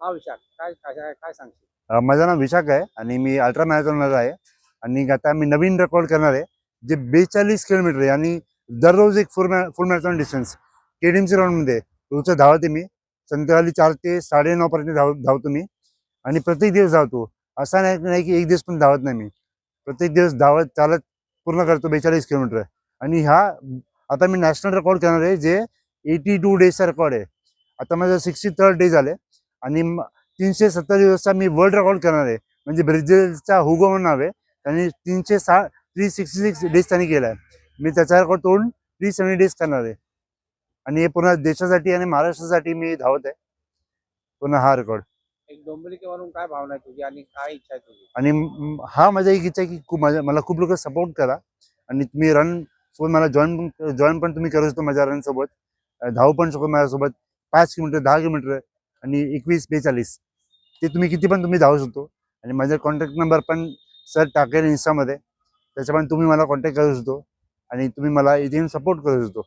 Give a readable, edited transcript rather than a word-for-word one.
हा विशाख काय काय काय सांगशील? माझं नाव विशाख आहे आणि मी अल्ट्रा मॅरेथॉनर आहे. आणि आता मी नवीन रेकॉर्ड करणार आहे जे 42 किलोमीटर आहे. आणि दररोज एक फुल मॅरेथॉन डिस्टन्स केडीएमसी राऊंडमध्ये रोजचं धावते मी. संध्याकाळी 4 ते 9:30 पर्यंत धावतो मी. आणि प्रत्येक दिवस धावतो. असा नाही की एक दिवस पण धावत नाही मी. प्रत्येक दिवस धावत चालत पूर्ण करतो 42 किलोमीटर. आणि हा आता मी नॅशनल रेकॉर्ड करणार आहे जे 82 डेजचा रेकॉर्ड आहे. आता माझं 63rd डे झाले. आणि 370 दिवसचा मी वर्ल्ड रेकॉर्ड करणार आहे. म्हणजे ब्राझीलचा हुगो म्हणून नाव आहे. त्यांनी 366 डेज त्यांनी केला आहे. मी त्याचा रेकॉर्ड तोडून 370 डेज करणार आहे. आणि हे पुन्हा देशासाठी आणि महाराष्ट्रासाठी मी धावत आहे पुन्हा हा रेकॉर्ड. एक डोंबिवलीकर म्हणून काय भावना आहे तुझी आणि काय इच्छा आहे तुझी? आणि हा माझा एक इच्छा आहे की मला खूप लोक सपोर्ट करा. आणि तुम्ही रन सोबत मला जॉईन पण तुम्ही करू शकतो माझ्या रन सोबत. धावू पण शकतो माझ्यासोबत. 5 किलोमीटर 10 किलोमीटर आणि 21-42 ते तुम्ही किती पण तुम्ही धावू शकतो. आणि माझा कॉन्टॅक्ट नंबर पण सर टाकेल इन्स्टामध्ये. त्याच्यामुळे तुम्ही मला कॉन्टॅक्ट करू शकतो आणि तुम्ही मला इथे सपोर्ट करू शकतो.